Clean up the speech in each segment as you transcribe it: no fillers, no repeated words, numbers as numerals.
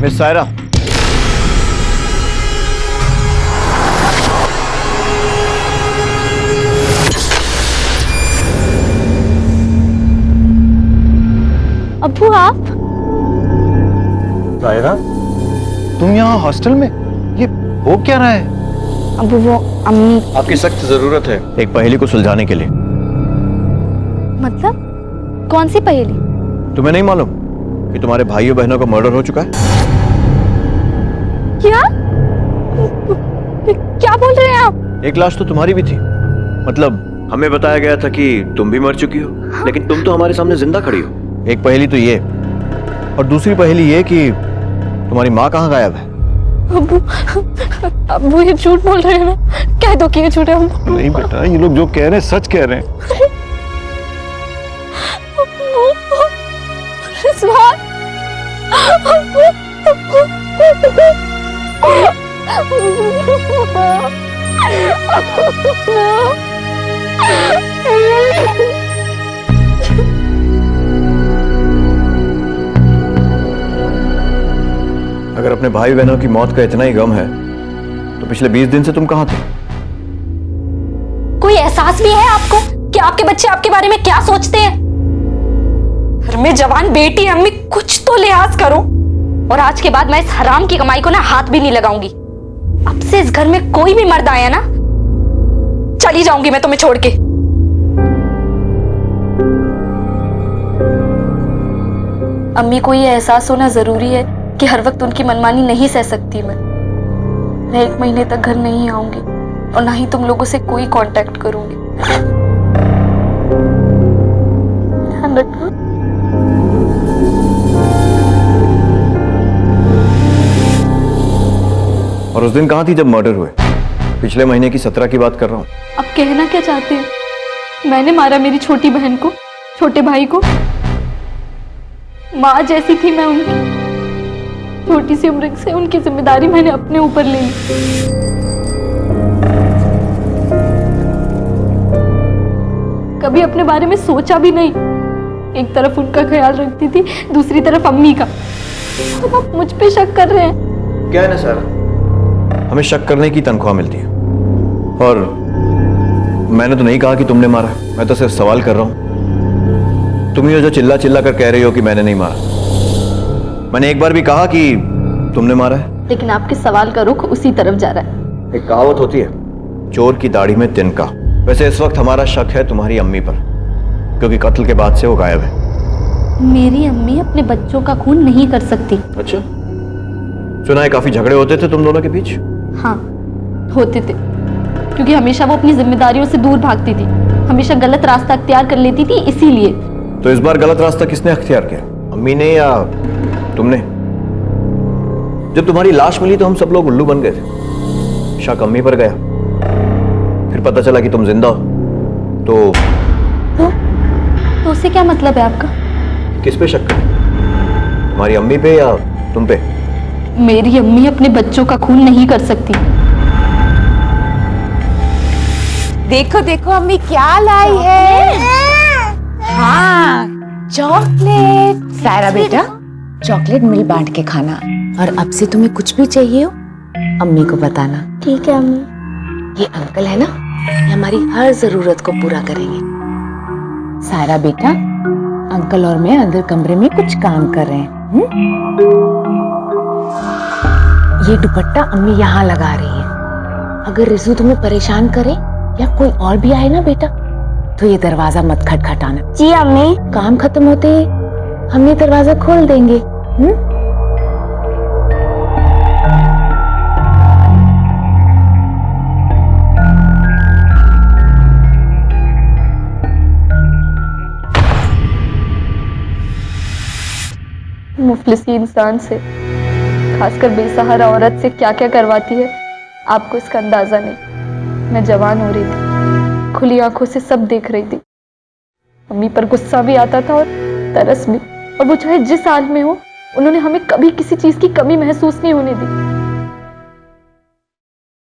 Miss Saira, अब्बू आप? सायरा, तुम यहाँ हॉस्टल में? ये हो क्या रहा है? अब्बू वो अम्मी। आपकी सख्त जरूरत है एक पहेली को सुलझाने के लिए। मतलब कौन सी पहेली? तुम्हें नहीं मालूम कि तुम्हारे भाइयों बहनों का मर्डर हो चुका है? क्या क्या बोल रहे हैं आप? एक लाश तो तुम्हारी भी थी। मतलब हमें बताया गया था कि तुम भी मर चुकी हो, लेकिन तुम तो हमारे सामने जिंदा खड़ी हो। एक पहेली तो ये, और दूसरी पहेली ये कि तुम्हारी माँ कहाँ गायब है? अब्बू अब्बू ये झूठ बोल रहे हैं ना? कह दो कि ये झूठ है। नहीं बेटा, ये लोग जो कह रहे हैं सच कह रहे हैं। रिजवान, अगर अपने भाई बहनों की मौत का इतना ही गम है तो पिछले 20 दिन से तुम कहाँ थे? कोई एहसास भी है आपको कि आपके बच्चे आपके बारे में क्या सोचते हैं? घर में जवान बेटी अम्मी, कुछ तो लिहाज करो। और आज के बाद मैं इस हराम की कमाई को ना हाथ भी नहीं लगाऊंगी। अब से इस घर में कोई भी मर्द आया ना, चली जाऊंगी मैं तुम्हें छोड़ के। अम्मी को ये एहसास होना जरूरी है कि हर वक्त उनकी मनमानी नहीं सह सकती मैं 1 महीने तक घर नहीं आऊंगी और ना ही तुम लोगों से कोई कांटेक्ट करूंगी। ध्यान रखना। और उस दिन कहाँ थी जब मर्डर हुए? पिछले महीने की 17 की बात कर रहा हूँ। अब कहना क्या चाहते हैं? मैंने मारा मेरी छोटी बहन को, छोटे भाई को। माँ जैसी थी मैं उनकी। छोटी सी उम्र से उनकी जिम्मेदारी मैंने अपने ऊपर ले ली। कभी अपने बारे में सोचा भी नहीं। एक तरफ उनका ख्याल रखती थी, दूसरी तरफ अम्मी का। अब आप मुझ पे शक कर रहे हैं। क्या है ना सारा, हमें शक करने की तनख्वाह मिलती है। और मैंने तो नहीं कहा कि तुमने मारा, मैं तो सिर्फ सवाल कर रहा हूं। तुम ही हो जो चिल्ला चिल्ला कर कह रही हो कि मैंने नहीं मारा। मैंने एक बार भी कहा कि तुमने मारा है? लेकिन आपके सवाल का रुख उसी तरफ जा रहा है। एक कहावत होती है, चोर की दाढ़ी में तिनका। वैसे इस वक्त हमारा शक है तुम्हारी अम्मी पर, क्योंकि कत्ल के बाद से वो गायब है। मेरी अम्मी अपने बच्चों का खून नहीं कर सकती। अच्छा, सुना है काफी झगड़े होते थे तुम दोनों के बीच? हाँ, होते थे, क्योंकि हमेशा वो अपनी जिम्मेदारियों से दूर भागती थी, हमेशा गलत रास्ता अख्तियार कर लेती थी, इसीलिए। तो इस बार गलत रास्ता किसने अख्तियार किया, अम्मी ने या तुमने? जब तुम्हारी लाश मिली तो हम सब लोग उल्लू बन गए थे। शक अम्मी पर गया, फिर पता चला कि तुम जिंदा हो। तो उससे क्या मतलब है आपका? किस पे शक करें, तुम्हारी अम्मी पे या तुम पे? मेरी अम्मी अपने बच्चों का खून नहीं कर सकती। देखो देखो अम्मी क्या लाई है। हाँ, चॉकलेट। सायरा बेटा, चॉकलेट मिल बांट के खाना, और अब से तुम्हें कुछ भी चाहिए हो अम्मी को बताना। ठीक है अम्मी। ये अंकल है ना, ये हमारी हर जरूरत को पूरा करेंगे। सायरा बेटा, अंकल और मैं अंदर कमरे में कुछ काम कर रहे हैं। ये दुपट्टा अम्मी यहाँ लगा रही है। अगर रिजू तुम्हें परेशान करे या कोई और भी आए ना बेटा, तो ये दरवाजा मत खटखटाना। जी अम्मी। काम खत्म होते ही हम ये दरवाजा खोल देंगे। मुफलिसी इंसान से, खासकर बेसहारा औरत से क्या क्या करवाती है आपको इसका अंदाजा नहीं। मैं जवान हो रही थी, खुली आंखों से सब देख रही थी। अम्मी पर गुस्सा भी आता था और तरस भी, और वो चाहे जिस हाल में हो, उन्होंने हमें कभी किसी चीज की कमी महसूस नहीं होने दी।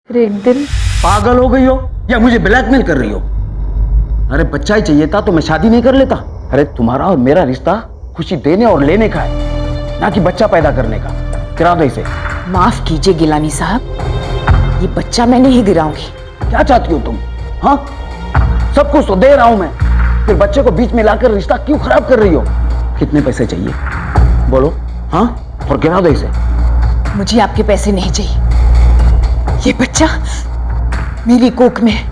फिर एक दिन पागल हो गई हो या मुझे ब्लैकमेल कर रही हो? अरे बच्चा ही चाहिए था तो मैं शादी नहीं कर लेता। अरे तुम्हारा और मेरा रिश्ता खुशी देने और लेने का है, ना कि बच्चा पैदा करने का। गिरा दो इसे। माफ कीजिए गिलानी साहब, ये बच्चा मैं नहीं गिराऊंगी। क्या चाहती हो तुम? हाँ, सब कुछ तो दे रहा हूं मैं, फिर बच्चे को बीच में लाकर रिश्ता क्यों खराब कर रही हो? कितने पैसे चाहिए बोलो? हाँ, और गिरा दो इसे। मुझे आपके पैसे नहीं चाहिए, ये बच्चा मेरी कोख में है।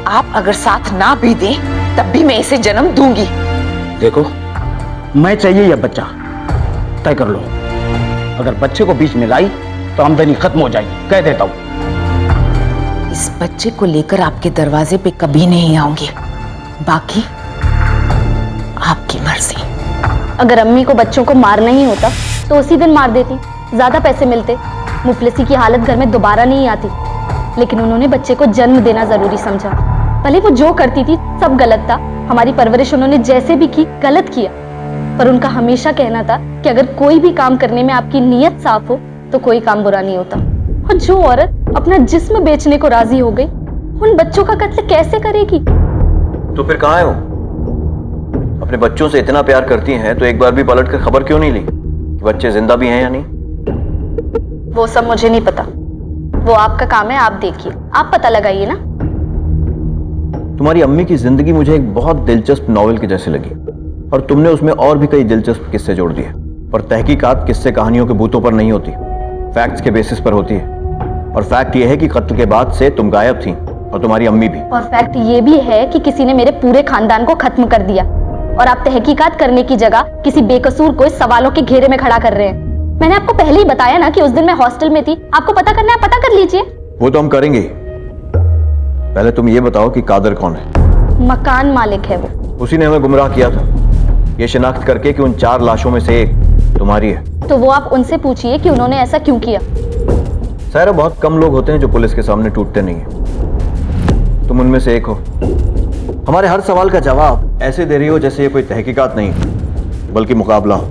आप अगर साथ ना भी दें तब भी मैं इसे जन्म दूंगी। देखो, मैं चाहिए यह बच्चा, तय कर लो। अगर बच्चे को बीच में लाई तो आमदनी खत्म हो जाएगी, कह देता हूं। इस बच्चे को लेकर आपके दरवाजे पे कभी नहीं आऊंगी, बाकी आपकी मर्जी। अगर अम्मी को बच्चों को मारना ही होता तो उसी दिन मार देती, ज्यादा पैसे मिलते, मुफलिसी की हालत घर में दोबारा नहीं आती। लेकिन उन्होंने बच्चे को जन्म देना जरूरी समझा। भले वो जो करती थी सब गलत था, हमारी परवरिश उन्होंने जैसे भी की गलत किया, पर उनका हमेशा कहना था कि अगर कोई भी काम करने में आपकी नीयत साफ हो तो कोई काम बुरा नहीं होता। और जो औरत अपना जिस्म बेचने को राजी हो गई, उन बच्चों का कत्ल कैसे करेगी? तो फिर कहाँ है वो? अपने बच्चों से इतना प्यार करती हैं तो एक बार भी पलट कर खबर क्यों नहीं ली कि बच्चे जिंदा भी हैं या नहीं? वो सब मुझे नहीं पता, वो आपका काम है, आप देखिए, आप पता लगाइए ना। तुम्हारी अम्मी की जिंदगी मुझे एक बहुत दिलचस्प नॉवेल के जैसे लगी, और तुमने उसमें और भी कई दिलचस्प किस्से जोड़ दिए। और तहकीकात किस्से कहानियों के बूतों पर नहीं होती, फैक्ट्स के बेसिस पर होती है। और फैक्ट यह है कि कत्ल के बाद से तुम गायब थी, और तुम्हारी अम्मी भी। और फैक्ट ये भी है कि किसी ने मेरे पूरे खानदान को खत्म कर दिया, और आप तहकीकात करने की जगह किसी बेकसूर को इस सवालों के घेरे में खड़ा कर रहे हैं। मैंने आपको पहले ही बताया ना कि उस दिन मैं हॉस्टल में थी, आपको पता करना है, पता कर लीजिए। वो तो हम करेंगे, पहले तुम ये बताओ कि कादर कौन है? मकान मालिक है वो। उसी ने हमें गुमराह किया था, ये शिनाख्त करके कि उन 4 लाशों में से एक तुम्हारी है। तो वो आप उनसे पूछिए कि उन्होंने ऐसा क्यों किया। सारा बहुत कम लोग होते हैं जो पुलिस के सामने टूटते नहीं हैं, तुम उनमें से एक हो। हमारे हर सवाल का जवाब ऐसे दे रही हो जैसे ये कोई तहकीकात नहीं बल्कि मुकाबला हो।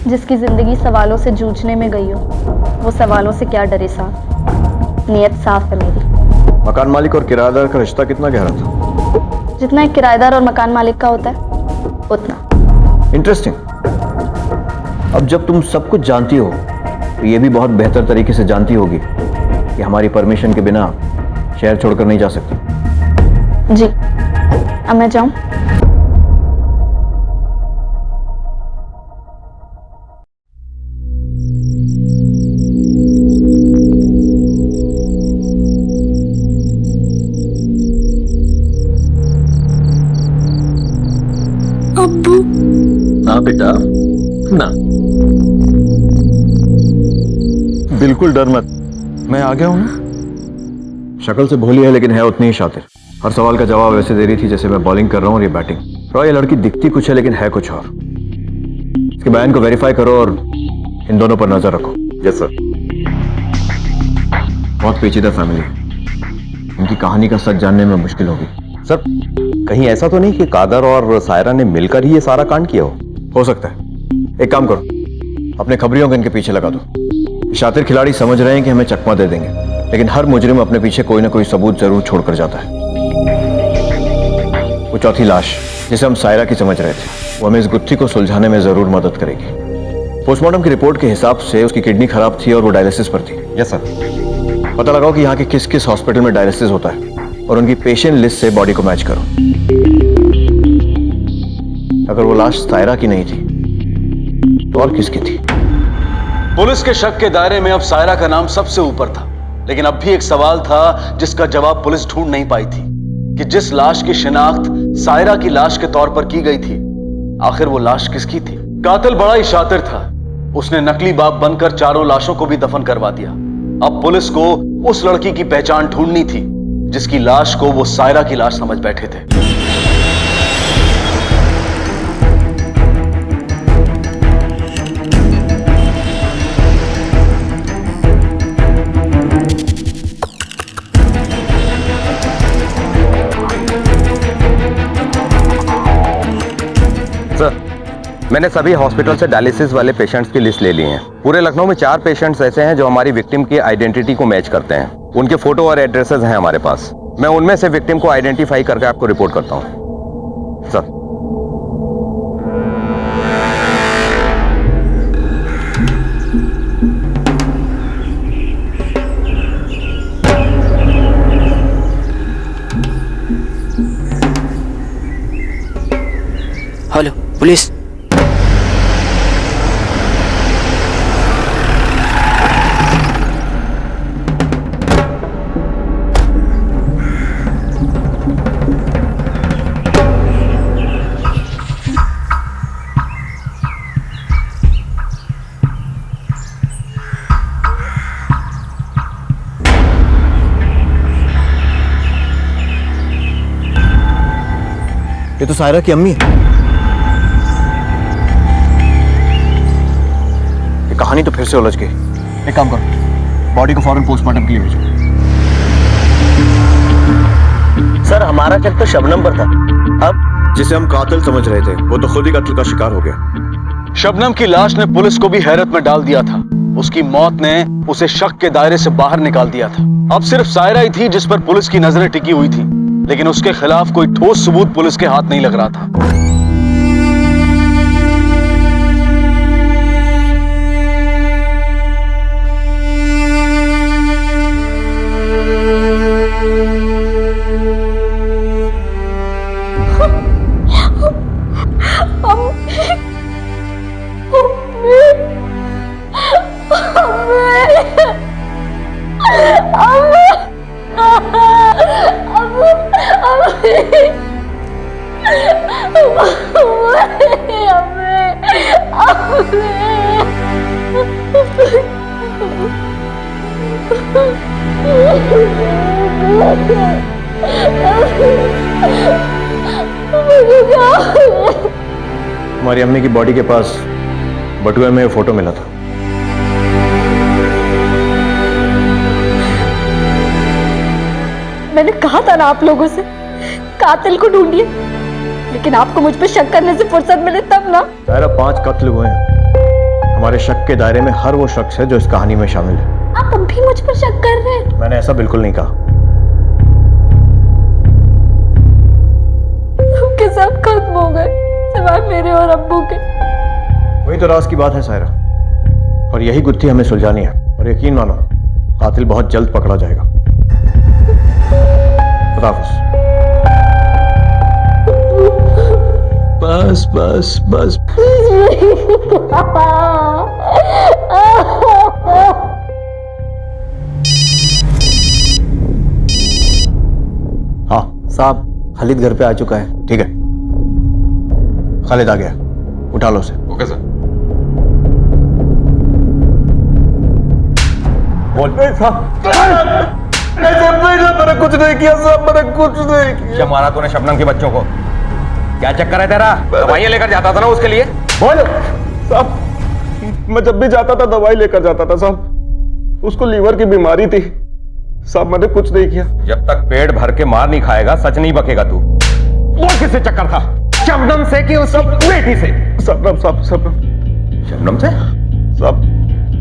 जिसकी जिंदगी सवालों से जूझने में गई हो, वो सवालों से क्या डरे साहब। नीयत साफ है मेरी। मकान मालिक और किराएदार का रिश्ता कितना गहरा था? जितना एक किराएदार और मकान मालिक का होता है उतना। इंटरेस्टिंग। अब जब तुम सब कुछ जानती हो तो ये भी बहुत बेहतर तरीके से जानती होगी कि हमारी परमिशन के बिना शहर छोड़कर नहीं जा सकती। जी, अब मैं जाऊं? अब्बू। ना बेटा ना, बिल्कुल डर मत, मैं आ गया हूं ना। शक्ल से भोली है लेकिन है उतनी ही शातिर। हर सवाल का जवाब ऐसे दे रही थी जैसे मैं बॉलिंग कर रहा हूँ और ये बैटिंग। रॉय, ये लड़की दिखती कुछ है लेकिन है कुछ और। इसके बयान को वेरीफाई करो और इन दोनों पर नजर रखो। Yes sir. बहुत पेचीदा फैमिली है, इनकी कहानी का सच जानने में मुश्किल होगी। सर, कहीं ऐसा तो नहीं कि कादर और सायरा ने मिलकर ही ये सारा कांड किया हो सकता है। एक काम करो, अपने खबरियों को इनके पीछे लगा दो। शातिर खिलाड़ी समझ रहे हैं कि हमें चकमा दे देंगे, लेकिन हर मुजरिम अपने पीछे कोई ना कोई सबूत जरूर छोड़कर जाता है। वो चौथी लाश जिसे हम सायरा की समझ रहे थे, वो हमें इस गुत्थी को सुलझाने में जरूर मदद करेगी। पोस्टमार्टम की रिपोर्ट के हिसाब से उसकी किडनी खराब थी और वो डायलिसिस पर थी। Yes sir. पता लगाओ कि यहाँ के किस किस हॉस्पिटल में डायलिसिस होता है और उनकी पेशेंट लिस्ट से बॉडी को मैच करो। अगर वो लाश सायरा की नहीं थी तो और किसकी थी? पुलिस के शक के दायरे में अब सायरा का नाम सबसे ऊपर था, लेकिन अब भी एक सवाल था जिसका जवाब पुलिस ढूंढ नहीं पाई थी कि जिस लाश की शिनाख्त सायरा की लाश के तौर पर की गई थी, आखिर वो लाश किसकी थी? कातिल बड़ा ही शातिर था, उसने नकली बाप बनकर 4 लाशों को भी दफन करवा दिया। अब पुलिस को उस लड़की की पहचान ढूंढनी थी जिसकी लाश को वो सायरा की लाश समझ बैठे थे। सर, मैंने सभी हॉस्पिटल से डायलिसिस वाले पेशेंट्स की लिस्ट ले ली है। पूरे लखनऊ में 4 पेशेंट्स ऐसे हैं जो हमारी विक्टिम की आइडेंटिटी को मैच करते हैं। उनके फोटो और एड्रेसेस हैं हमारे पास। मैं उनमें से विक्टिम को आइडेंटिफाई करके आपको रिपोर्ट करता हूं। Sir, police. ये तो सायरा की अम्मी है। ये कहानी तो फिर से उलझ गई। एक काम करो, बॉडी को फौरन पोस्टमार्टम के लिए भेजो। सर हमारा शक तो शबनम पर था, अब जिसे हम कातिल समझ रहे थे वो तो खुद ही कत्ल का शिकार हो गया। शबनम की लाश ने पुलिस को भी हैरत में डाल दिया था। उसकी मौत ने उसे शक के दायरे से बाहर निकाल दिया था। अब सिर्फ सायरा ही थी जिस पर पुलिस की नजरें टिकी हुई थी, लेकिन उसके खिलाफ कोई ठोस सबूत पुलिस के हाथ नहीं लग रहा था। हमारी अम्मी की बॉडी के पास बटुए में फोटो मिला था। मैंने कहा था ना आप लोगों से कातिल को ढूंढिए, लेकिन आपको मुझ पे शक करने से फुर्सत मिले तब ना। सायरा 5 कत्ल हुए हैं। हमारे शक के दायरे में हर वो शख्स है जो इस कहानी में शामिल है। आप अब भी मुझ पर शक कर रहे हैं? मैंने ऐसा बिल्कुल नहीं कहा। सबके सब खत्म हो गए सिवाय मेरे और अब्बू के। वही तो राज की बात है सायरा, और यही गुत्थी हमें सुलझानी है। और यकीन मानो कातिल बहुत जल्द पकड़ा जाएगा। खुदा हाफिज। बस बस बस। हाँ साहब खालिद घर पे आ चुका है। ठीक है, खालिद आ गया, उठा लो उसे। Okay sir. बोल। मैंने कुछ नहीं किया साहब, मैंने कुछ नहीं किया। क्या मारा तूने शबनम के बच्चों को? क्या चक्कर है तेरा? दवाइयां लेकर जाता था ना उसके लिए। बोल। साहब मैं जब भी जाता था दवाई लेकर जाता था साहब, उसको लीवर की बीमारी थी साहब, मैंने कुछ नहीं किया। जब तक पेट भर के मार नहीं खाएगा सच नहीं बकेगा तू। वो किससे चक्कर था? शबनम से कि उस बेटी से? शबनम साहब, शबनम से? साहब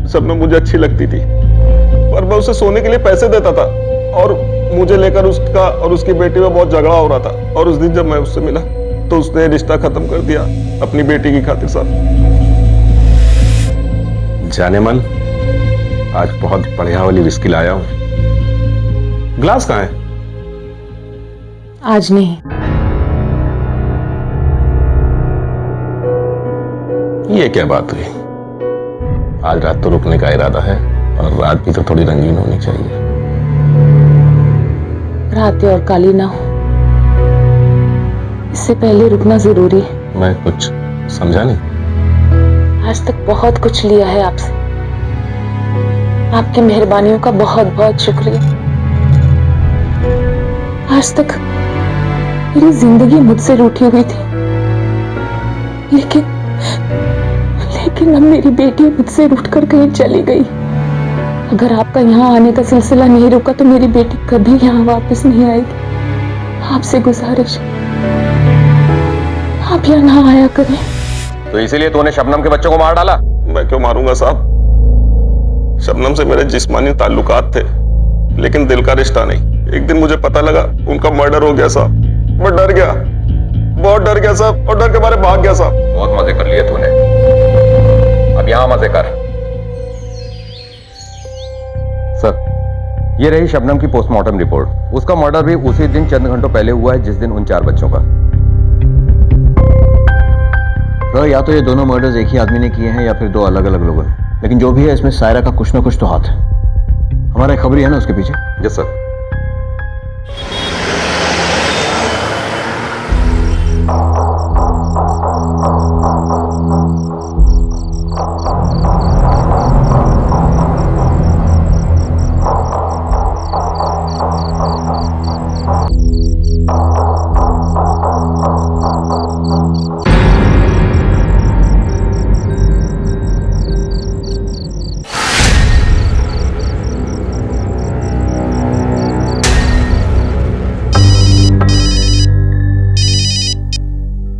शबनम मुझे अच्छी लगती थी, पर मैं उसे सोने के लिए पैसे देता था और मुझे लेकर उसका और उसकी बेटी में बहुत झगड़ा हो रहा था। और उस दिन जब मैं उससे मिला तो उसने रिश्ता खत्म कर दिया अपनी बेटी की खातिर साहब। जाने मन, आज बहुत बढ़िया वाली विस्की लाया हूं। ग्लास कहाँ है? आज नहीं। ये क्या बात हुई? आज रात तो रुकने का इरादा है, और रात भी तो थोड़ी रंगीन होनी चाहिए। रातें और काली ना हो, इससे पहले रुकना जरूरी है। मैं कुछ समझा नहीं। आज तक बहुत कुछ लिया है आपसे, आपकी मेहरबानियों का बहुत बहुत शुक्रिया। आज तक मेरी जिंदगी मुझसे रूठी हुई थी, लेकिन अब मेरी बेटी मुझसे रूठ कर कहीं चली गई। अगर आपका यहाँ आने का सिलसिला नहीं रुका तो मेरी बेटी कभी यहाँ वापस नहीं आएगी। आपसे गुजारिश, आप यहाँ ना आया करें। तो इसीलिए तूने शबनम के बच्चों को मार डाला? मैं क्यों मारूंगा साहब? शबनम से मेरे जिस्मानी ताल्लुकात थे, लेकिन दिल का रिश्ता नहीं। एक दिन मुझे पता लगा उनका मर्डर हो गया साहब। मैं डर गया, बहुत डर गया साहब, और डर के मारे भाग गया साहब। बहुत मजे कर लिए तूने, अब यहाँ मजे कर। सर, ये रही शबनम की पोस्टमार्टम रिपोर्ट। उसका मर्डर भी उसी दिन चंद घंटों पहले हुआ है जिस दिन उन 4 बच्चों का। या तो ये दोनों मर्डर्स एक ही आदमी ने किए हैं या फिर दो अलग अलग लोगों ने, लेकिन जो भी है इसमें सायरा का कुछ ना कुछ तो हाथ है। हमारा एक खबरी है ना उसके पीछे। Yes sir.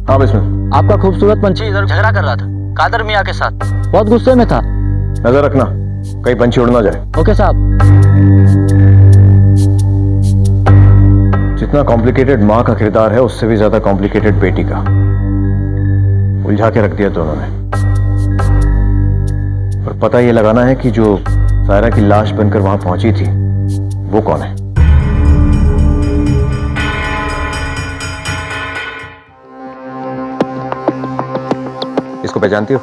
हाँ इसमें आपका खूबसूरत पंछी इधर झगड़ा कर रहा था कादर मियाँ के साथ, बहुत गुस्से में था। नजर रखना कहीं पंछी उड़ ना जाए। ओके साहब। जितना कॉम्प्लिकेटेड माँ का किरदार है उससे भी ज्यादा कॉम्प्लिकेटेड बेटी का। उलझा के रख दिया दोनों ने। और पता ये लगाना है कि जो सायरा की लाश बनकर वहां पहुंची थी वो कौन है। इसको पहचानती हो?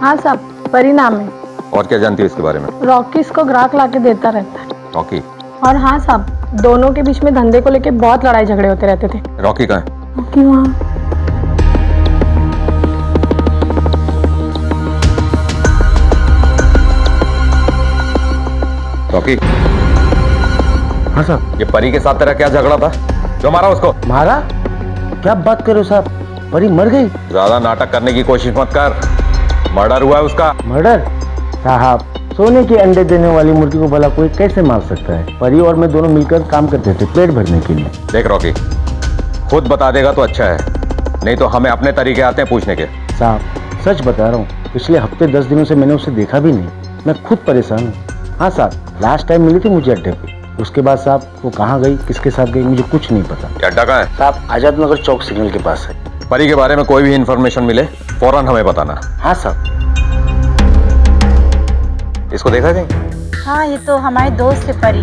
हाँ साहब, परिणाम है। और क्या जानती हो इसके बारे में? रॉकी इसको ग्राहक लाके देता रहता है। रॉकी? और हाँ साहब, दोनों के बीच में धंधे को लेके बहुत लड़ाई झगड़े होते रहते थे। रॉकी कहाँ है? रॉकी वहाँ। रॉकी? हाँ साहब। ये परी के साथ तेरा क्या झगड़ा था जो मारा उसको? मारा? क्या बात कर रहे हो साहब, परी मर गई? ज्यादा नाटक करने की कोशिश मत कर। मर्डर हुआ है उसका। मर्डर? साहब, सोने के अंडे देने वाली मुर्गी को भला कोई कैसे मार सकता है? परी और मैं दोनों मिलकर काम करते थे पेट भरने के लिए। देख रॉकी, खुद बता देगा तो अच्छा है, नहीं तो हमें अपने तरीके आते हैं पूछने के। साहब सच बता रहा हूँ, पिछले हफ्ते 10 दिनों से मैंने उसे देखा भी नहीं। मैं खुद परेशान हूँ। हाँ साहब, लास्ट टाइम मिली थी मुझे अड्डे पे। उसके बाद साहब वो कहाँ गई, किसके साथ गई, मुझे कुछ नहीं पता। ये अड्डा कहाँ है? साहब आजाद नगर चौक सिग्नल के पास है। परी के बारे में कोई भी इंफॉर्मेशन मिले फौरन हमें बताना। हाँ साहब। इसको देखा कहीं? हाँ, ये तो हमारे दोस्त है परी,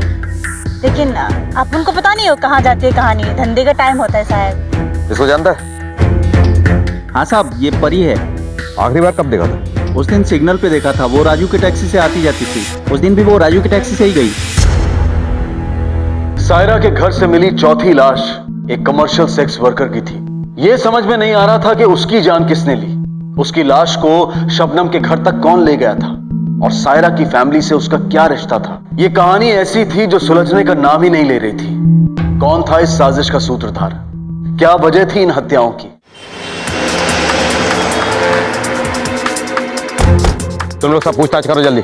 लेकिन आप उनको पता नहीं हो कहाँ जाती है कहाँ नहीं। धंधे का टाइम होता है शायद। इसको जानता है? हाँ साहब, ये परी है। आखिरी बार कब देखा था? उस दिन सिग्नल पे देखा था, वो राजू की टैक्सी से आती जाती थी। उस दिन भी वो राजू की टैक्सी से ही गई। सायरा के घर से मिली चौथी लाश एक कमर्शियल सेक्स वर्कर की थी। यह समझ में नहीं आ रहा था कि उसकी जान किसने ली। उसकी लाश को शबनम के घर तक कौन ले गया था और सायरा की फैमिली से उसका क्या रिश्ता था। यह कहानी ऐसी थी जो सुलझने का नाम ही नहीं ले रही थी। कौन था इस साजिश का सूत्रधार? क्या वजह थी इन हत्याओं की? तुम लोग सब पूछताछ करो जल्दी।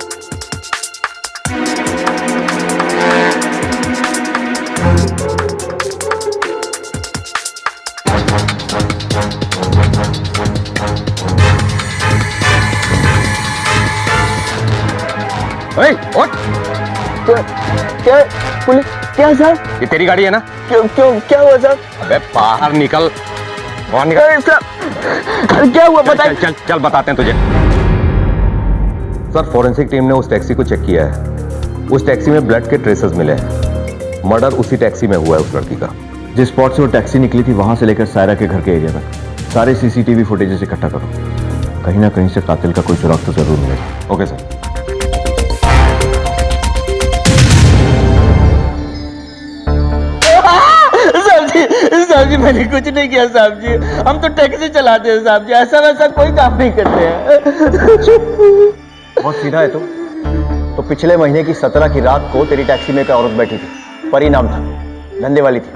क्या पुलिस? क्या सर? ये तेरी गाड़ी है ना? क्यों क्या हुआ सर? अबे बाहर निकल, बाहर निकल। सर क्या हुआ बताइए। चल चल चल बताते हैं तुझे। सर फॉरेंसिक टीम ने उस टैक्सी को चेक किया है। उस टैक्सी में ब्लड के ट्रेसेस मिले हैं। मर्डर उसी टैक्सी में हुआ है उस लड़की का। जिस स्पॉट से वो टैक्सी निकली थी वहां से लेकर सायरा के घर के एरिया तक सारे सीसीटीवी फुटेजेस इकट्ठा करो। कहीं ना कहीं से कातिल का कोई सुराग तो जरूर मिलेगा। Okay sir. साहब जी मैंने कुछ नहीं किया साहब जी, हम तो टैक्सी चलाते हैं साहब जी, ऐसा वैसा कोई काम नहीं करते हैं। बहुत सीधा है तो पिछले महीने की 17 की रात को तेरी टैक्सी में एक औरत बैठी थी, परी नाम था, धंधे वाली थी।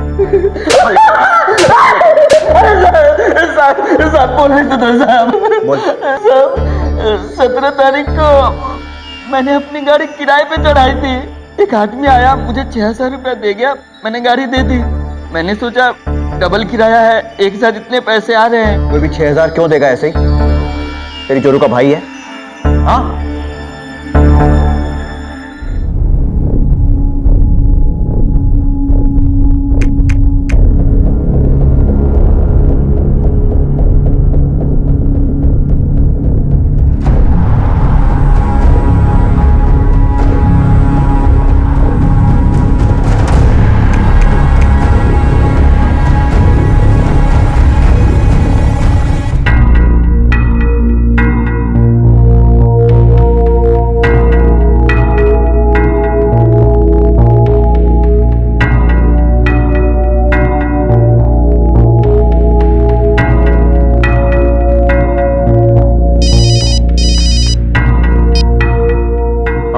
साहब बोलने तो दो साहब। बोल। साहब 17 तारीख को मैंने अपनी गाड़ी किराए पे चढ़ाई थी। एक आदमी आया, मुझे 6,000 रुपया दे गया, मैंने गाड़ी दे दी। मैंने सोचा डबल किराया है, एक साथ इतने पैसे आ रहे हैं। कोई भी 6,000 क्यों देगा ऐसे ही? तेरी चोरू का भाई है? हाँ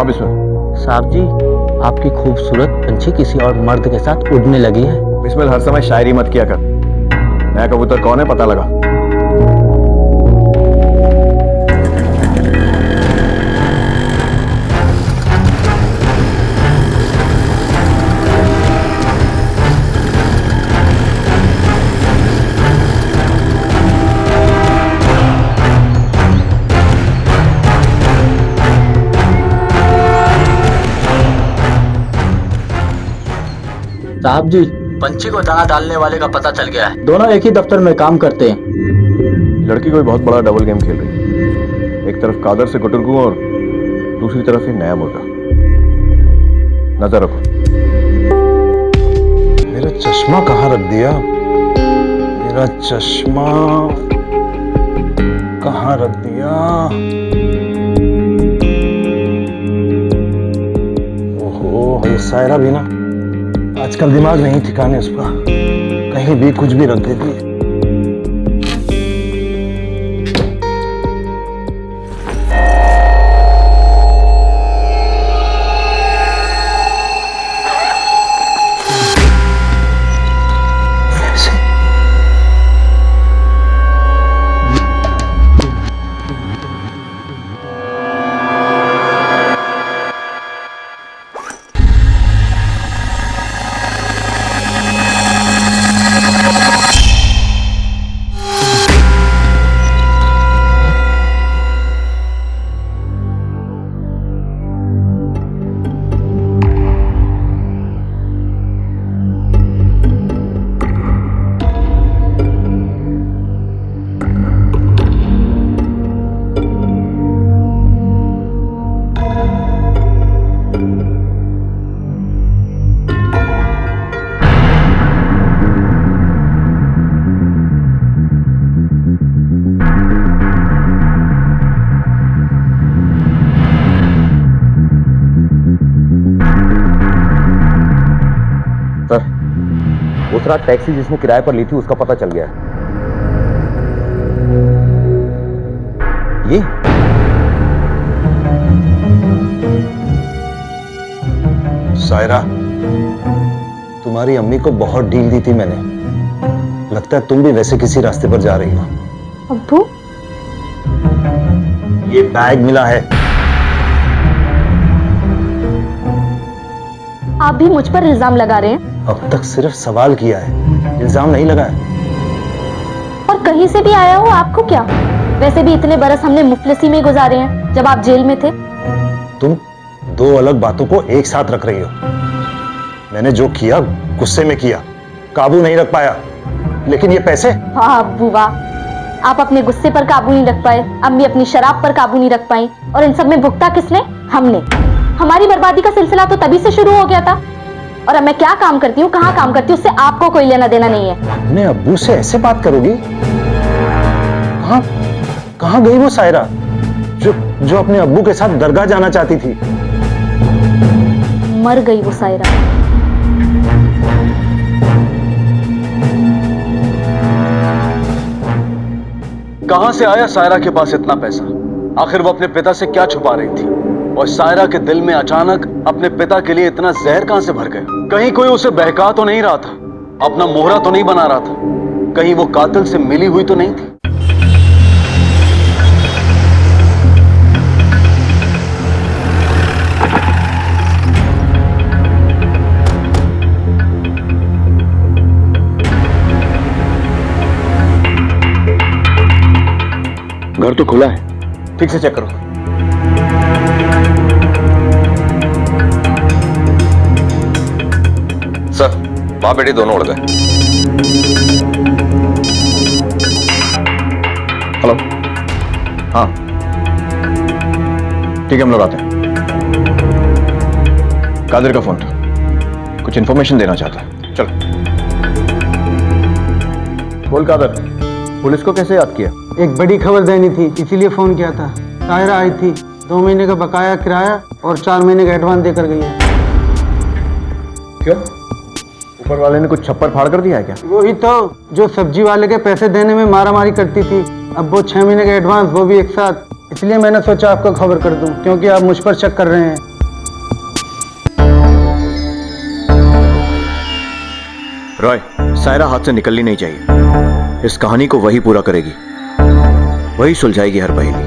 हाँ बिस्मिल। साहब जी, आपकी खूबसूरत पंछी किसी और मर्द के साथ उड़ने लगी है। बिस्मिल, हर समय शायरी मत किया कर। नया कबूतर कौन है पता लगा। साहब जी, पंछी को दाना डालने वाले का पता चल गया है। दोनों एक ही दफ्तर में काम करते हैं। लड़की कोई बहुत बड़ा डबल गेम खेल रही है। एक तरफ कादर से गुटरगू और दूसरी तरफ ये नया मुर्गा। नजर रखो। मेरा चश्मा कहाँ रख दिया? मेरा चश्मा कहाँ रख दिया? ओहो, ये सायरा भी ना आजकल दिमाग नहीं ठिकाने उसका, कहीं भी कुछ भी रख देती है। सर, उस रात टैक्सी जिसने किराए पर ली थी उसका पता चल गया है। ये सायरा, तुम्हारी अम्मी को बहुत डील दी थी मैंने। लगता है तुम भी वैसे किसी रास्ते पर जा रही हो। अब्बू, ये बैग मिला है। आप भी मुझ पर इल्जाम लगा रहे हैं? अब तक सिर्फ सवाल किया है, इल्जाम नहीं लगाया। और कहीं से भी आया हो आपको क्या? वैसे भी इतने बरस हमने मुफलिसी में गुजारे हैं जब आप जेल में थे। तुम दो अलग बातों को एक साथ रख रही हो। मैंने जो किया गुस्से में किया, काबू नहीं रख पाया। लेकिन ये पैसे? वाह अब्बू वाह, आप अपने गुस्से पर काबू नहीं रख पाए, अम्मी अपनी शराब पर काबू नहीं रख पाई, और इन सब में भुगता किसने? हमने। हमारी बर्बादी का सिलसिला तो तभी से शुरू हो गया था। और अब मैं क्या काम करती हूँ, कहाँ काम करती हूँ, उससे आपको कोई लेना देना नहीं है। अपने अब्बू से ऐसे बात करोगी? कहाँ कहाँ गई वो सायरा जो अपने अब्बू के साथ दरगाह जाना चाहती थी? मर गई वो सायरा। कहां से आया सायरा के पास इतना पैसा? आखिर वो अपने पिता से क्या छुपा रही थी? और सायरा के दिल में अचानक अपने पिता के लिए इतना जहर कहां से भर गया? कहीं कोई उसे बहका तो नहीं रहा था, अपना मोहरा तो नहीं बना रहा था, कहीं वो कातिल से मिली हुई तो नहीं थी? घर तो खुला है, ठीक से चेक करो। सर, बाप बेटी दोनों उड़ गए। हेलो, हाँ ठीक है, हम लोग आते हैं। कादिर का फोन था, कुछ इंफॉर्मेशन देना चाहता है। चल बोल कादिर, पुलिस को कैसे याद किया? एक बड़ी खबर देनी थी, इसीलिए फोन किया था। सायरा आई थी, 2 महीने का बकाया किराया और 4 महीने का एडवांस देकर गई है। क्यों, ऊपर वाले ने कुछ छप्पर फाड़ कर दिया है क्या? वही तो, जो सब्जी वाले के पैसे देने में मारामारी करती थी। अब वो 6 महीने का एडवांस, वो भी एक साथ। इसलिए मैंने सोचा आपको खबर कर दूं, क्योंकि आप मुझ पर शक कर रहे हैं। रॉय, सायरा हाथ से निकलनी नहीं चाहिए। इस कहानी को वही पूरा करेगी, वही सुलझाएगी हर पहेली।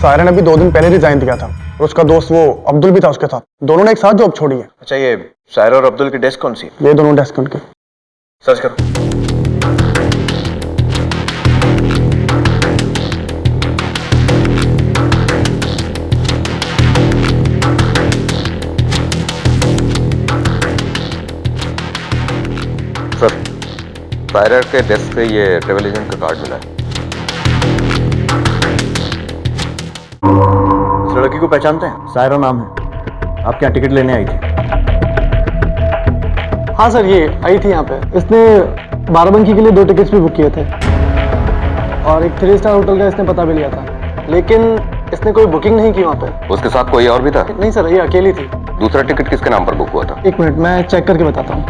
सायरा ने भी 2 दिन पहले रिजाइन दिया था और उसका दोस्त वो अब्दुल भी था उसके साथ। दोनों ने एक साथ जॉब छोड़ी है। अच्छा, ये सायरा और अब्दुल की डेस्क कौन सी है? ये दोनों डेस्क उनके। सर्च करो। सर, सायरा के डेस्क से ये ट्रेवल एजेंट का कार्ड मिला है। इस लड़की को पहचानते हैं? सायरा नाम है, आपके यहाँ टिकट लेने आई थी। हाँ सर, ये आई थी यहाँ पे। इसने बाराबंकी के लिए 2 टिकट्स भी बुक किए थे और एक 3 स्टार होटल का इसने पता भी लिया था, लेकिन इसने कोई बुकिंग नहीं की वहाँ पे। उसके साथ कोई और भी था? नहीं सर, ये अकेली थी। दूसरा टिकट किसके नाम पर बुक हुआ था? 1 मिनट, मैं चेक करके बताता हूँ।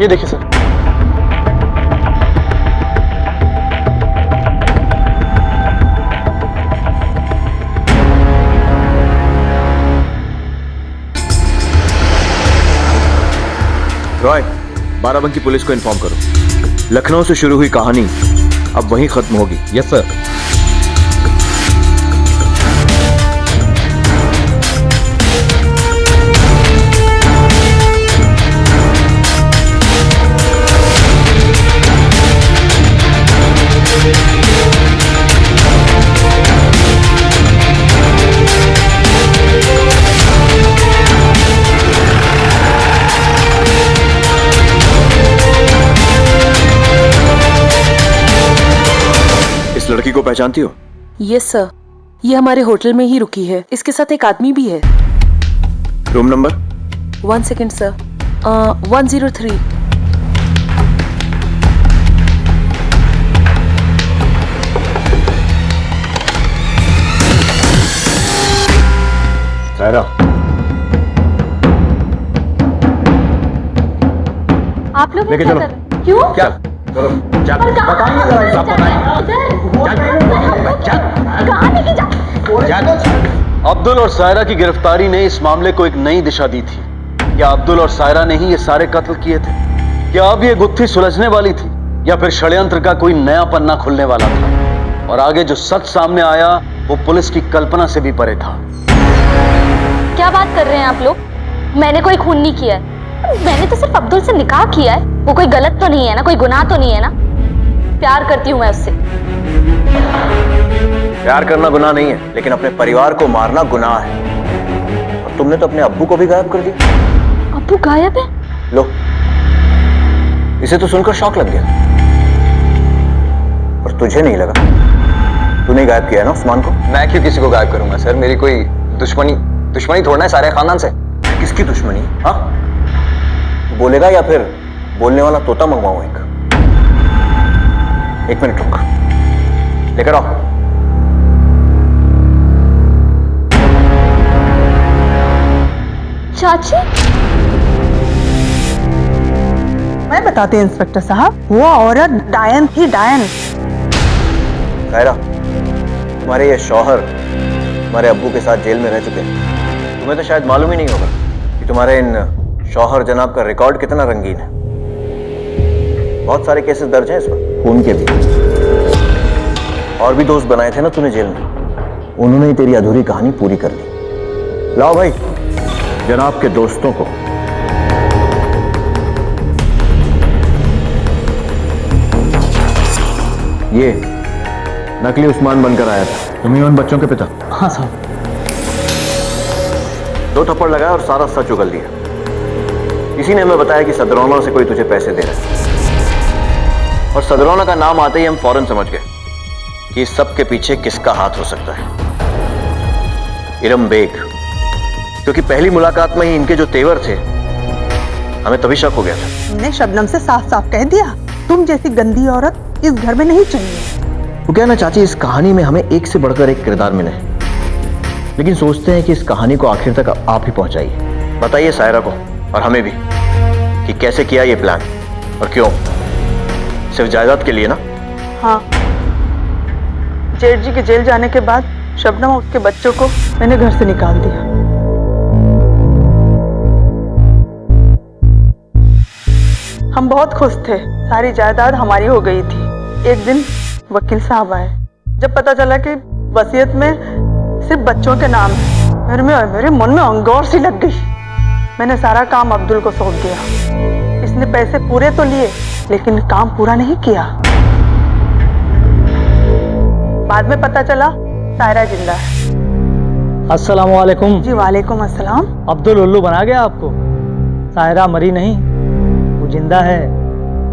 ये देखिए सर। रॉय, बाराबंकी पुलिस को इन्फॉर्म करो। लखनऊ से शुरू हुई कहानी अब वहीं खत्म होगी। Yes sir. इस लड़की को पहचानती हो? यस सर, ये हमारे होटल में ही रुकी है। इसके साथ एक आदमी भी है। Room number? 1 second sir. 103। Saira, आप लोग लेके क्या चलो। कर रहे हैं? क्यों? क्या? चलो, जा। बताइए जरा, सब कहाँ लेके जा? अब्दुल और सायरा की गिरफ्तारी ने इस मामले को एक नई दिशा दी थी। क्या अब्दुल और सायरा ने ही ये सारे कत्ल किए थे? क्या अब ये गुत्थी सुलझने वाली थी या फिर षड्यंत्र का कोई नया पन्ना खुलने वाला था? और आगे जो सच सामने आया वो पुलिस की कल्पना से भी परे था। क्या बात कर रहे हैं आप लोग? मैंने कोई खून नहीं किया है। मैंने तो सिर्फ अब्दुल से निकाह किया है। वो कोई गलत तो नहीं है ना, कोई गुनाह तो नहीं है ना? प्यार करती हूँ मैं उससे। प्यार करना गुनाह नहीं है, लेकिन अपने परिवार को मारना गुनाह है। और तुमने तो अपने अब्बू को भी गायब कर दिया। अब्बू गायब है? लो, इसे तो सुनकर शौक लग गया, पर तुझे नहीं लगा? तूने गायब किया है ना उस्मान को? मैं क्यों किसी को गायब करूंगा सर? मेरी कोई दुश्मनी थोड़ा है सारे खानदान से। किसकी दुश्मनी? हाँ, बोलेगा या फिर बोलने वाला तोता मंगवाऊं एक मिनट रुक, लेकर आओ। चाची, मैं बताती हूँ इंस्पेक्टर साहब, वो औरत डायन थी, डायन। सायरा, तुम्हारे ये शौहर तुम्हारे अब्बू के साथ जेल में रह चुके हैं। तुम्हें तो शायद मालूम ही नहीं होगा कि तुम्हारे इन शौहर जनाब का रिकॉर्ड कितना रंगीन है। बहुत सारे केसेस दर्ज हैं इस पर, खून के भी। और भी दोस्त बनाए थे ना तूने जेल में, उन्होंने ही तेरी अधूरी कहानी पूरी कर दी। लाओ भाई जनाब के दोस्तों को। ये नकली उस्मान बनकर आया था। तुम ही उन बच्चों के पिता? हाँ साहब। 2 थप्पड़ लगाया और सारा सच उगल दिया। किसी ने हमें बताया कि सदरौना से कोई तुझे पैसे दे रहा है, और सदरौना का नाम आते ही हम फौरन समझ गए कि इस सब के पीछे किसका हाथ हो सकता है। इरम बेग, क्योंकि पहली मुलाकात में ही इनके जो तेवर थे, हमें तभी शक हो गया था। हमने शबनम से साफ साफ कह दिया, तुम जैसी गंदी औरत इस घर में नहीं चाहिए। वो क्या ना चाची, इस कहानी में हमें एक से बढ़कर एक किरदार मिले, लेकिन सोचते हैं कि इस कहानी को आखिर तक आप ही पहुंचाइए। बताइए सायरा को और हमें भी कि कैसे किया ये प्लान और क्यों। सिर्फ जायदाद के लिए ना? हाँ, जेठ जी के जेल जाने के बाद शबनम और उसके बच्चों को मैंने घर से निकाल दिया। हम बहुत खुश थे, सारी जायदाद हमारी हो गई थी। एक दिन वकील साहब आए, जब पता चला कि वसीयत में सिर्फ बच्चों के नाम है, मेरे मन में अंगौर सी लग गई। मैंने सारा काम अब्दुल को सौंप दिया। इसने पैसे पूरे तो लिए, लेकिन काम पूरा नहीं किया। बाद में पता चला सायरा जिंदा है। अस्सलाम वालेकुम। जी वालेकुम अस्सलाम। अब्दुल उल्लू बना गया आपको? सायरा मरी नहीं, वो जिंदा है।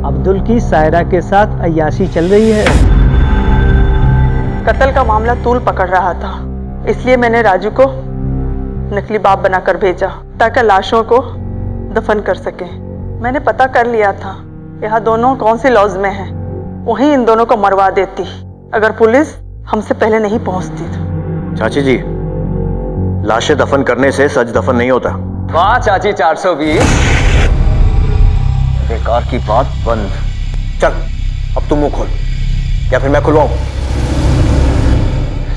अब्दुल की सायरा के साथ अय्याशी चल रही है। कत्ल का मामला तूल पकड़ रहा था, इसलिए मैंने राजू को नकली बाप बनाकर भेजा ताकि लाशों को दफन कर सके। मैंने पता कर लिया था यहाँ दोनों कौन सी लॉज में हैं, वहीं इन दोनों को मरवा देती अगर पुलिस हमसे पहले नहीं पहुंचती तो। चाची जी, लाशें दफन करने से सच दफन नहीं होता। वाह चाची 420। बेकार की बात बंद। चल अब तुम मुंह खोल, या फिर मैं खुलवाऊं?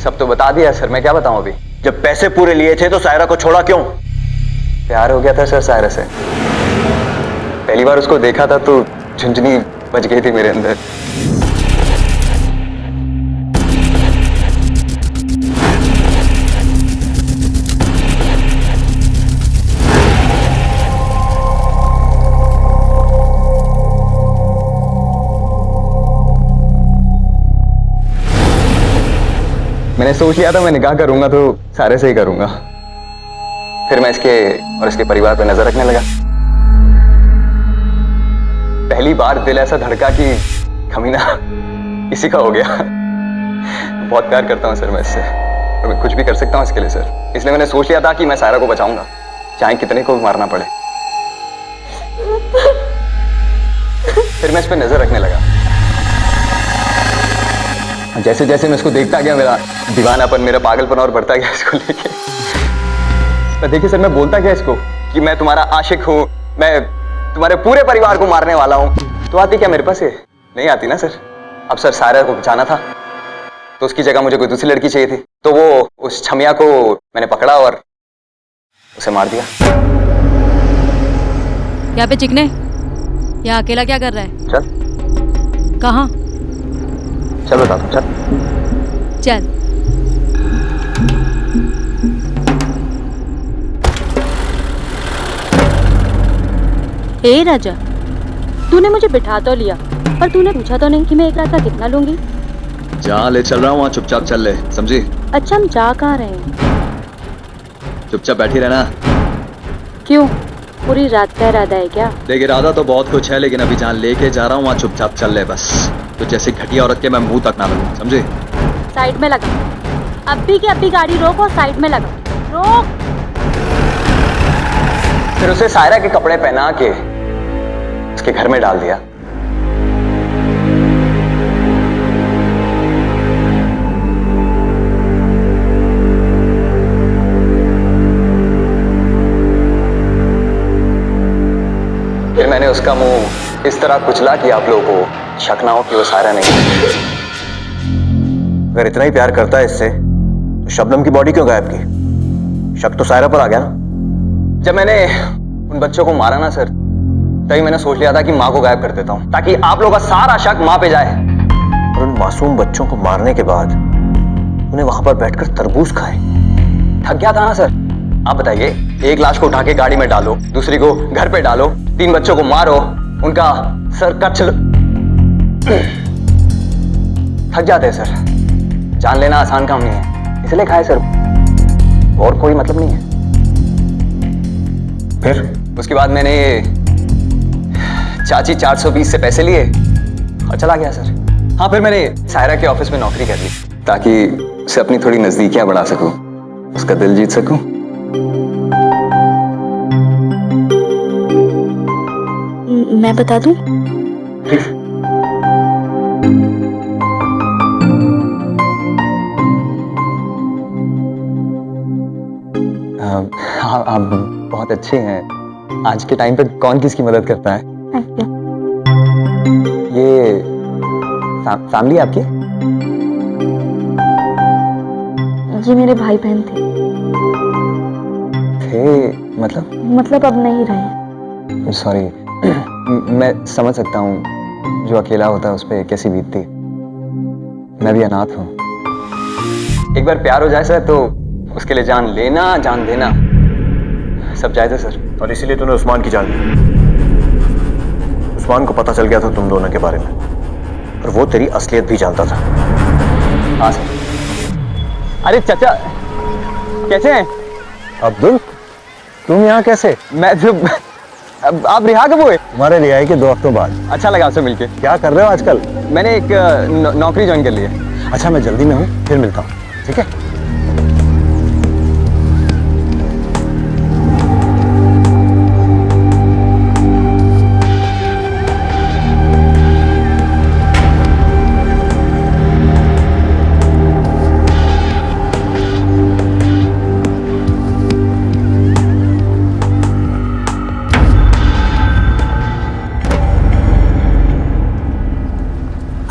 सब तो बता दिया सर, मैं क्या बताऊं अभी? जब पैसे पूरे लिए थे तो सायरा को छोड़ा क्यों? प्यार हो गया था सर सायरा से। पहली बार उसको देखा था तो झुंझुनी बज गई थी मेरे अंदर। मैंने सोच लिया था मैं निकाह करूंगा तो सारे से ही करूंगा। फिर मैं इसके और इसके परिवार पर नजर रखने लगा। पहली बार दिल ऐसा धड़का कि कमीना इसी का हो गया। बहुत प्यार करता हूं सर मैं इससे, और मैं कुछ भी कर सकता हूं इसके लिए सर। इसलिए मैंने सोच लिया था कि मैं सायरा को बचाऊंगा, चाहे कितने को भी मारना पड़े। फिर मैं इस पर नजर रखने लगा। जैसे जैसे मैं इसको देखता गया, मेरा दीवानापन, मेरा पागलपन और बढ़ता गया इसको लेके। तो देखिए सर, मैं बोलता गया इसको कि मैं तुम्हारा आशिक हूं, मैं तुम्हारे पूरे परिवार को मारने वाला हूं, तो आती क्या मेरे पास? ये नहीं आती ना सर। अब सर सायरा को बचाना था तो उसकी जगह मुझे कोई दूसरी लड़की चाहिए थी, तो वो उस छमिया को मैंने पकड़ा और उसे मार दिया। यहाँ पे चिकने, यहाँ अकेला क्या कर रहा है? चल। कहाँ? चल बता दो, चल। चल। हे राजा, तूने मुझे बिठा तो लिया, पर तूने पूछा तो नहीं कि मैं एक रात का कितना लूंगी? जहाँ ले चल रहा हूँ वहाँ चुपचाप चल ले, समझी? अच्छा, हम जा कहाँ रहे हैं? चुपचाप बैठी रहना। क्यों, पूरी रात का इरादा है क्या? देख, इरादा तो बहुत कुछ है, लेकिन अभी जहाँ लेके जा रहा हूँ वहाँ चुपचाप चल ले बस। तो जैसे घटिया औरत के मैं मुंह तक ना लगूं, समझे? साइड में लगा। अभी की अभी गाड़ी रोक और साइड में लगा। रोक। फिर उसे सायरा के कपड़े पहना के उसके घर में डाल दिया। फिर मैंने उसका मुंह इस तरह कुचला कि आप लोगों को शक ना हो कि वो सायरा नहीं है। अगर इतना ही प्यार करता है इससे तो शबनम की बॉडी क्यों गायब की? शक तो सायरा पर आ गया ना। जब मैंने उन बच्चों को मारा ना सर, तभी मैंने सोच लिया था कि माँ को गायब कर देता हूँ ताकि आप लोगों का सारा शक माँ पे जाए। और उन मासूम बच्चों को मारने के बाद उन्हें वहां पर बैठकर तरबूज खाए। थक गया था ना सर। आप बताइए, एक लाश को उठा के गाड़ी में डालो, दूसरी को घर पे डालो, 3 बच्चों को मारो, उनका सर कट चलो। थक जाते हैं सर। जान लेना आसान काम नहीं है, इसलिए खाए सर, और कोई मतलब नहीं है। फिर उसके बाद मैंने चाची 420 से पैसे लिए और चला गया सर। हाँ, फिर मैंने सायरा के ऑफिस में नौकरी कर ली ताकि उसे अपनी थोड़ी नजदीकियां बढ़ा सकूं, उसका दिल जीत सकूं। मैं बता दूं? हाँ, आप बहुत अच्छे हैं। आज के टाइम पे कौन किसकी मदद करता है? ये फैमिली आपकी? ये मेरे भाई बहन थे मतलब अब नहीं रहे। सॉरी, मैं समझ सकता हूँ जो अकेला होता है उस पर कैसी बीतती। मैं भी अनाथ हूँ। एक बार प्यार हो जाए सर तो उसके लिए जान लेना जान देना सब जायज़ है सर। और इसीलिए तूने उस्मान की जान ली। उस्मान को पता चल गया था तुम दोनों के बारे में, और वो तेरी असलियत भी जानता था। हाँ सर। अरे चाचा कैसे हैं? अब्दुल, तुम यहाँ कैसे? मैं तो आप रिहा कब हुए? तुम्हारे रिहाई के 2 हफ्तों बाद। अच्छा लगा आपसे मिलके। क्या कर रहे हो आजकल? मैंने एक नौकरी ज्वाइन कर ली है। अच्छा, मैं जल्दी में हूँ, फिर मिलता हूँ, ठीक है?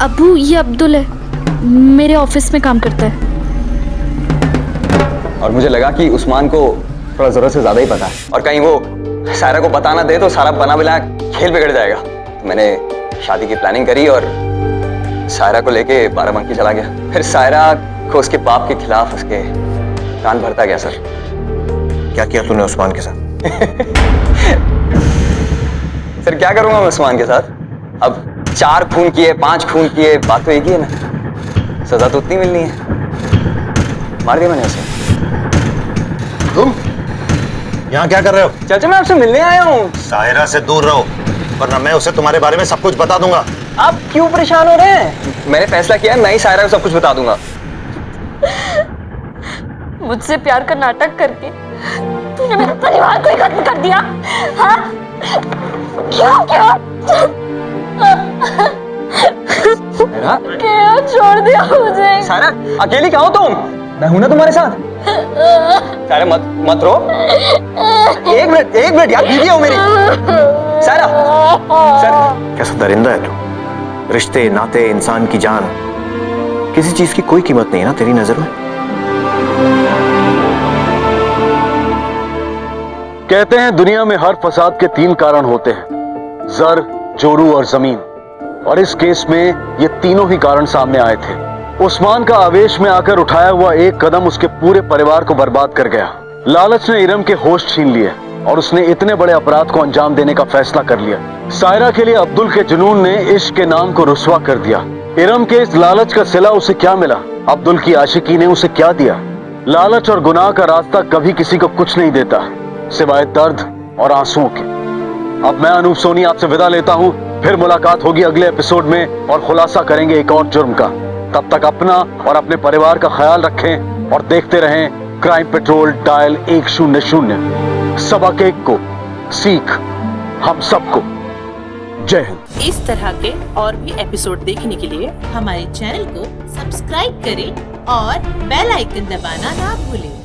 अब्बू, ये अब्दुल है, मेरे ऑफिस में काम करता है। और मुझे लगा कि उस्मान को थोड़ा जरूरत से ज्यादा ही पता है, और कहीं वो सायरा को बता ना दे तो सारा बना बिना खेल बिगड़ जाएगा। तो मैंने शादी की प्लानिंग करी और सायरा को लेके बाराबंकी चला गया। फिर सायरा को उसके बाप के खिलाफ उसके कान भरता गया। सर क्या किया तूने उस्मान के साथ? सर क्या करूंगा मैं उस्मान के साथ? अब 4 खून किए, 5 खून किए, बात तो एक ही है ना। सजा तो उतनी मिलनी है। मार दिया मैंने उसे। तुम यहाँ क्या कर रहे हो? चाचा मैं आपसे मिलने आया हूँ। सायरा से दूर रहो, वरना मैं उसे तुम्हारे बारे में सब कुछ बता दूंगा। आप क्यों परेशान हो रहे हैं? मैंने फैसला किया है, मैं ही सायरा को सब कुछ बता दूंगा। मुझसे प्यार का नाटक करके तूने मेरे परिवार को ही खत्म कर दिया। हाँ? क्यों? क्या छोड़ दिया मुझे? सायरा अकेली कहाँ हो तुम? मैं हूं ना तुम्हारे साथ। सायरा मत रो। एक मिनट यार, बीवी हो मेरी। सायरा कैसा दरिंदा है तू? रिश्ते, नाते, इंसान की जान, किसी चीज की कोई कीमत नहीं है ना तेरी नजर में? कहते हैं दुनिया में हर फसाद के 3 कारण होते हैं, जर, जोरू और जमीन। और इस केस में ये तीनों ही कारण सामने आए थे। उस्मान का आवेश में आकर उठाया हुआ एक कदम उसके पूरे परिवार को बर्बाद कर गया। लालच ने इरम के होश छीन लिए और उसने इतने बड़े अपराध को अंजाम देने का फैसला कर लिया। सायरा के लिए अब्दुल के जुनून ने इश्क के नाम को रुस्वा कर दिया। इरम के इस लालच का सिला उसे क्या मिला? अब्दुल की आशिकी ने उसे क्या दिया? लालच और गुनाह का रास्ता कभी किसी को कुछ नहीं देता सिवाय दर्द और आंसुओं के। अब मैं अनूप सोनी आपसे विदा लेता हूं। फिर मुलाकात होगी अगले एपिसोड में और खुलासा करेंगे एक और जुर्म का। तब तक अपना और अपने परिवार का ख्याल रखें और देखते रहें क्राइम पेट्रोल डायल 100। सबक एक को सीख हम सबको। जय हिंद। इस तरह के और भी एपिसोड देखने के लिए हमारे चैनल को सब्सक्राइब करें और बेल आइकन दबाना ना भूलें।